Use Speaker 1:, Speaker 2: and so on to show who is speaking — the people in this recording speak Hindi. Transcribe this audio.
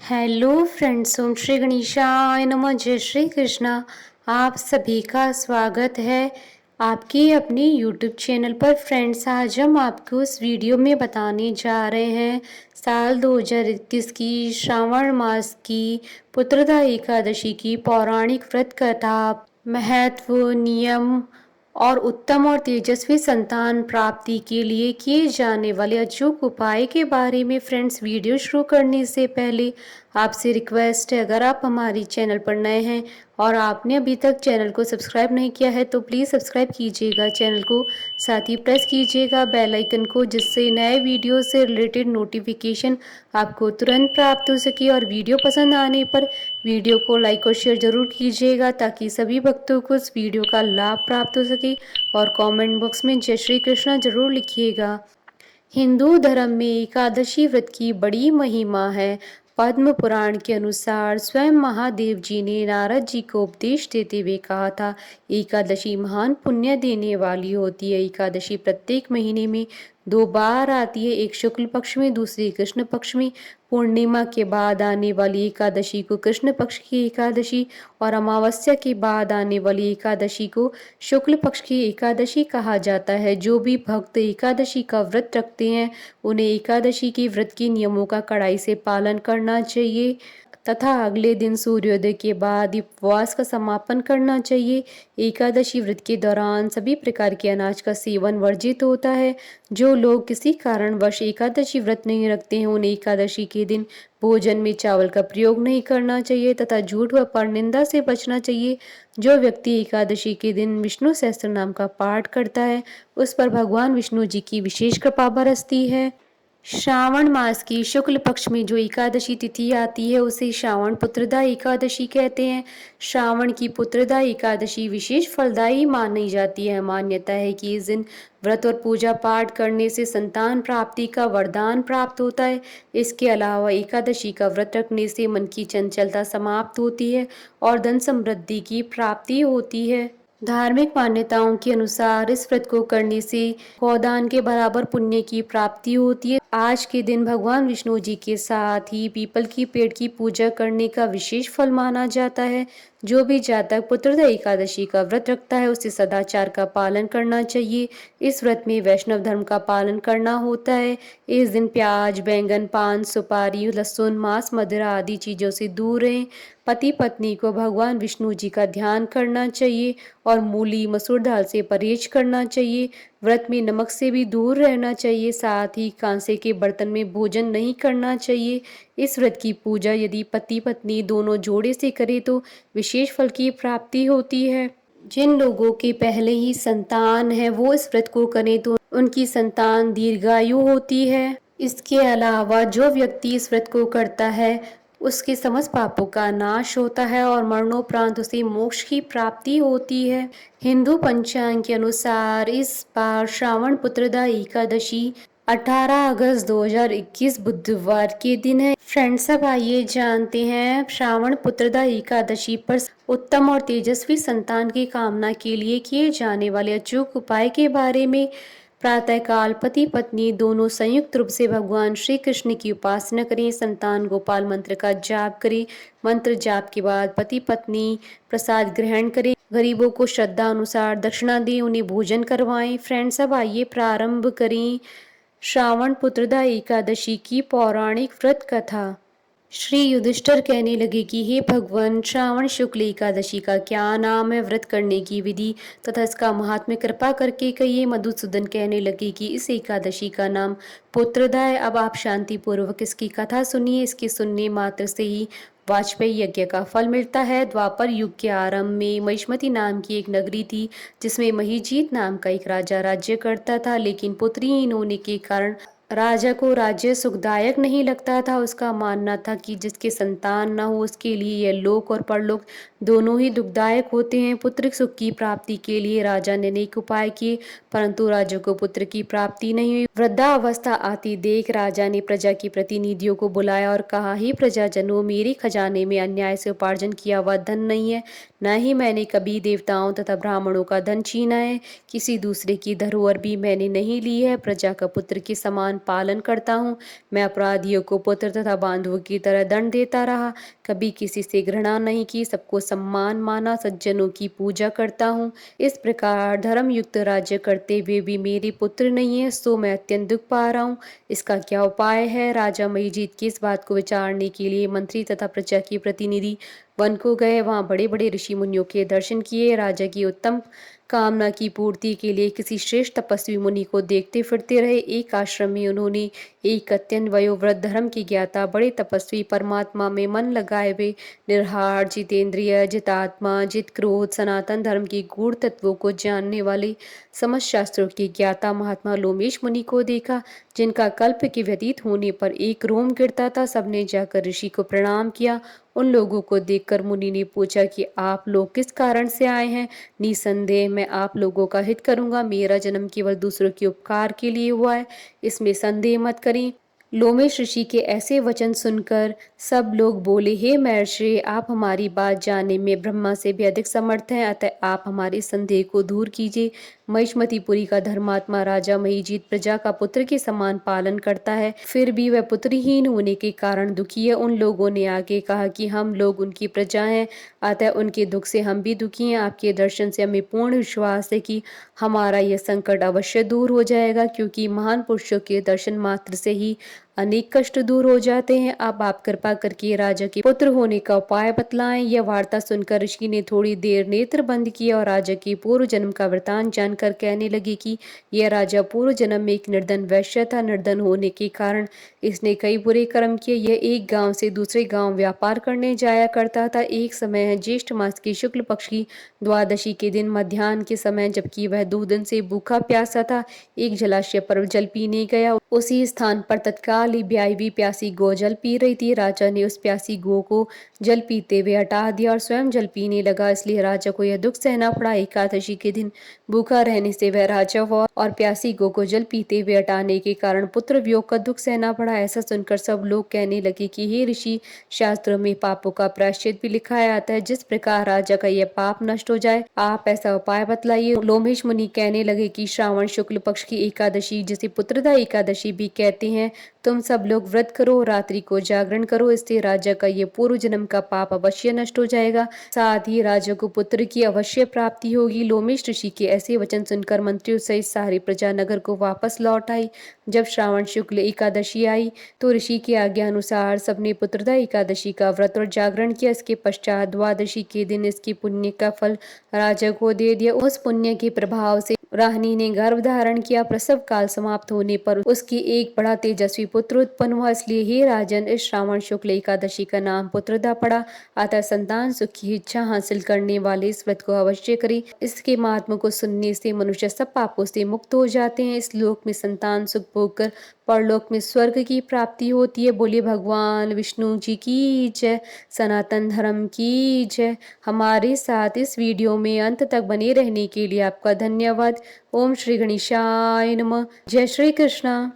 Speaker 1: हेलो फ्रेंड्स, ओम श्री गणेशाय नमः। जय श्री कृष्णा। आप सभी का स्वागत है आपके अपने यूट्यूब चैनल पर। फ्रेंड्स, आज हम आपको इस वीडियो में बताने जा रहे हैं साल 2021 की श्रावण मास की पुत्रदा एकादशी की पौराणिक व्रत कथा, महत्व, नियम और उत्तम और तेजस्वी संतान प्राप्ति के लिए किए जाने वाले अचूक उपाय के बारे में। फ्रेंड्स, वीडियो शुरू करने से पहले आपसे रिक्वेस्ट है, अगर आप हमारी चैनल पर नए हैं और आपने अभी तक चैनल को सब्सक्राइब नहीं किया है तो प्लीज़ सब्सक्राइब कीजिएगा चैनल को, साथ ही प्रेस कीजिएगा बेल आइकन को, जिससे नए वीडियो से रिलेटेड नोटिफिकेशन आपको तुरंत प्राप्त हो सके। और वीडियो पसंद आने पर वीडियो को लाइक और शेयर जरूर कीजिएगा ताकि सभी भक्तों को इस वीडियो का लाभ प्राप्त हो सके। और कमेंट बॉक्स में जय श्री कृष्णा जरूर लिखिएगा। हिंदू धर्म में एकादशी व्रत की बड़ी महिमा है। पद्म पुराण के अनुसार स्वयं महादेव जी ने नारद जी को उपदेश देते हुए कहा था, एकादशी महान पुण्य देने वाली होती है। एकादशी प्रत्येक महीने में 2 बार आती है, एक शुक्ल पक्ष में, दूसरी कृष्ण पक्ष में। पूर्णिमा के बाद आने वाली एकादशी को कृष्ण पक्ष की एकादशी और अमावस्या के बाद आने वाली एकादशी को शुक्ल पक्ष की एकादशी कहा जाता है। जो भी भक्त एकादशी का व्रत रखते हैं उन्हें एकादशी के व्रत के नियमों का कड़ाई से पालन करना चाहिए तथा अगले दिन सूर्योदय के बाद उपवास का समापन करना चाहिए। एकादशी व्रत के दौरान सभी प्रकार के अनाज का सेवन वर्जित होता है। जो लोग किसी कारणवश एकादशी व्रत नहीं रखते हैं उन्हें एकादशी के दिन भोजन में चावल का प्रयोग नहीं करना चाहिए तथा झूठ व परनिंदा से बचना चाहिए। जो व्यक्ति एकादशी के दिन विष्णु सहस्त्र नाम का पाठ करता है उस पर भगवान विष्णु जी की विशेष कृपा बरसती है। श्रावण मास की शुक्ल पक्ष में जो एकादशी तिथि आती है उसे श्रावण पुत्रदा एकादशी कहते हैं। श्रावण की पुत्रदा एकादशी विशेष फलदायी मानी जाती है। मान्यता है कि इस दिन व्रत और पूजा पाठ करने से संतान प्राप्ति का वरदान प्राप्त होता है। इसके अलावा एकादशी का व्रत रखने से मन की चंचलता समाप्त होती है और धन समृद्धि की प्राप्ति होती है। धार्मिक मान्यताओं के अनुसार इस व्रत को करने से गोदान के बराबर पुण्य की प्राप्ति होती है। आज के दिन भगवान विष्णु जी के साथ ही पीपल की पेड़ की पूजा करने का विशेष फल माना जाता है। जो भी जातक पुत्रदा एकादशी का व्रत रखता है उसे सदाचार का पालन करना चाहिए। इस व्रत में वैष्णव धर्म का पालन करना होता है। इस दिन प्याज, बैंगन, पान, सुपारी, लहसुन, मांस, मदिरा आदि चीजों से दूर रहें। पति पत्नी को भगवान विष्णु जी का ध्यान करना चाहिए और मूली, मसूर दाल से परहेज करना चाहिए। व्रत में नमक से भी दूर रहना चाहिए। साथ ही कांसे के बर्तन में भोजन नहीं करना चाहिए। इस व्रत की पूजा यदि पति पत्नी दोनों जोड़े से करे तो विशेष फल की प्राप्ति होती है। जिन लोगों के पहले ही संतान है वो इस व्रत को करें तो उनकी संतान दीर्घायु होती है। इसके अलावा जो व्यक्ति इस व्रत को करता है उसके समस्त पापों का नाश होता है और मरणोपरांत उसे मोक्ष की प्राप्ति होती है। हिंदू पंचांग के अनुसार इस बार श्रावण पुत्रदा एकादशी 18 अगस्त 2021 बुधवार के दिन है। फ्रेंड्स, अब आइए जानते हैं श्रावण पुत्रदा एकादशी पर उत्तम और तेजस्वी संतान की कामना के लिए किए जाने वाले अचूक उपाय के बारे में। प्रातःकाल पति पत्नी दोनों संयुक्त रूप से भगवान श्री कृष्ण की उपासना करें। संतान गोपाल मंत्र का जाप करें। मंत्र जाप के बाद पति पत्नी प्रसाद ग्रहण करें। गरीबों को श्रद्धा अनुसार दक्षिणा दें, उन्हें भोजन करवाएं। फ्रेंड्स, अब आइए प्रारंभ करें श्रावण पुत्रदा एकादशी की पौराणिक व्रत कथा। श्री युधिष्ठिर कहने लगे कि हे भगवान, श्रावण शुक्ल एकादशी का क्या नाम है, व्रत करने की विधि तथा इसका महात्म्य कृपा करके कहिए। मधुसूदन कहने लगे कि इस एकादशी का नाम पुत्रदा है। अब आप शांति पूर्वक इसकी कथा सुनिए। इसके सुनने मात्र से ही वाजपेयी यज्ञ का फल मिलता है। द्वापर युग के आरंभ में महिष्मति नाम की एक नगरी थी जिसमें महीजीत नाम का एक राजा राज्य करता था, लेकिन पुत्रहीन होने के कारण राजा को राज्य सुखदायक नहीं लगता था। उसका मानना था कि जिसके संतान न हो उसके लिए यह लोक और परलोक दोनों ही दुखदायक होते हैं। पुत्र सुख की प्राप्ति के लिए राजा ने अनेक उपाय किए, परंतु राजा को पुत्र की प्राप्ति नहीं हुई। वृद्धावस्था आती देख राजा ने प्रजा के प्रतिनिधियों को बुलाया और कहा, हे प्रजाजनों, मेरे खजाने में अन्याय से उपार्जन किया हुआ धन नहीं है, न ही मैंने कभी देवताओं तथा ब्राह्मणों का धन छीना है। किसी दूसरे की धरोहर भी मैंने नहीं ली है। प्रजा का पुत्र के समान पालन करता हूँ। मैं अपराधियों को पुत्र तथा बांधुओं की तरह दंड देता रहा, कभी किसी से घृणा नहीं की, सबको सम्मान माना, सज्जनों की पूजा करता हूँ। इस प्रकार धर्मयुक्त राज्य करते हुए भी मेरे पुत्र नहीं है, सो मैं अत्यंत दुख पा रहा हूँ। इसका क्या उपाय है? राजा महीजीत की इस बात को विचारने के लिए मंत्री तथा प्रजा के प्रतिनिधि वन को गए। वहां बड़े बड़े ऋषि मुनियों के दर्शन किए। राजा की उत्तम कामना की पूर्ति के लिए किसी श्रेष्ठ तपस्वी मुनि को देखते फिरते रहे। एक आश्रम में उन्होंने एक अत्यंत वयोवृद्ध धर्म की ज्ञाता बड़े तपस्वी, परमात्मा में मन लगाए हुए, निर्हार, जितेंद्रिय, जितात्मा, जित क्रोध, सनातन धर्म की गूढ़ तत्वों को जानने वाले समस्त शास्त्रों के ज्ञाता महात्मा लोमेश मुनि को देखा, जिनका कल्प के व्यतीत होने पर एक रोम गिरता था। सबने जाकर ऋषि को प्रणाम किया। उन लोगों को देखकर मुनि ने पूछा कि आप लोग किस कारण से आए हैं? निसंदेह मैं आप लोगों का हित करूंगा। मेरा जन्म केवल दूसरों के उपकार के लिए हुआ है, इसमें संदेह मत करें। लोमेश ऋषि के ऐसे वचन सुनकर सब लोग बोले, हे महर्षि, आप हमारी बात जानने में ब्रह्मा से भी अधिक समर्थ हैं, अतः आप हमारे संदेह को दूर कीजिए। महिष्मतिपुरी का धर्मात्मा राजा महीजीत प्रजा का पुत्र के समान पालन करता है, फिर भी वह पुत्रहीन होने के कारण दुखी है। उन लोगों ने आगे कहा कि हम लोग उनकी प्रजा हैं, अतः उनके दुख से हम भी दुखी हैं। आपके दर्शन से हमें पूर्ण विश्वास है कि हमारा यह संकट अवश्य दूर हो जाएगा, क्योंकि महान पुरुषों के दर्शन मात्र से ही अनेक कष्ट दूर हो जाते हैं। अब आप कृपा करके राजा के पुत्र होने का उपाय बतलाएं। यह वार्ता सुनकर ऋषि ने थोड़ी देर नेत्र बंद किया और राजा के पूर्व जन्म का वृतांत जानकर कहने लगे कि यह राजा पूर्व जन्म में एक निर्धन वैश्य था। निर्धन होने के कारण इसने कई बुरे कर्म किए। यह एक गांव से दूसरे गांव व्यापार करने जाया करता था। एक समय है ज्येष्ठ मास की शुक्ल पक्ष की द्वादशी के दिन मध्याह्न के समय, जबकि वह 2 दिन से भूखा प्यासा था, एक जलाशय पर जल पीने गया। उसी स्थान पर तत्काल ही ब्याई हुई प्यासी गौ जल पी रही थी। राजा ने उस प्यासी गौ को जल पीते हुए हटा दिया और स्वयं जल पीने लगा, इसलिए राजा को यह दुख सहना पड़ा। एकादशी के दिन भूखा रहने से वह राजा हुआ और प्यासी गौ को जल पीते हुए हटाने के कारण पुत्र वियोग का दुख सहना पड़ा। ऐसा सुनकर सब लोग कहने लगे कि हे ऋषि, शास्त्रों में पापों का प्रायश्चित भी लिखाया आता है, जिस प्रकार राजा का यह पाप नष्ट हो जाए, आप ऐसा उपाय बतलाइए। लोमेश मुनि कहने लगे कि श्रावण शुक्ल पक्ष की एकादशी, जिसे पुत्रदा एकादशी भी कहते हैं, तुम सब लोग व्रत करो, रात्रि को जागरण करो, इससे राजा का ये पूर्व जन्म का पाप अवश्य नष्ट हो जाएगा, साथ ही राजा को पुत्र की अवश्य प्राप्ति होगी। लोमेश ऋषि के ऐसे वचन सुनकर मंत्रियों सहित सारी प्रजा नगर को वापस लौट आई। जब श्रावण शुक्ल एकादशी आई तो ऋषि की आज्ञा अनुसार सबने पुत्रदा एकादशी का व्रत और जागरण किया। इसके पश्चात द्वादशी के दिन इसके पुण्य का फल राजा को दे दिया। उस पुण्य के प्रभाव से राहनी ने गर्भ धारण किया। प्रसव काल समाप्त होने पर उसकी एक बड़ा तेजस्वी पुत्र उत्पन्न हुआ, इसलिए हे राजन, इस श्रावण शुक्ल एकादशी का नाम पुत्रदा पड़ा। अतः संतान सुख की इच्छा हासिल करने वाले इस व्रत को अवश्य करें। इसके महात्मा को सुनने से मनुष्य सब पापों से मुक्त हो जाते हैं। इस लोक में संतान सुख भोग कर परलोक में स्वर्ग की प्राप्ति होती है। बोलिए भगवान विष्णु जी की जय, सनातन धर्म की जय। हमारे साथ इस वीडियो में अंत तक बने रहने के लिए आपका धन्यवाद। ओम श्री गणेशाय नमः। जय श्री कृष्णा।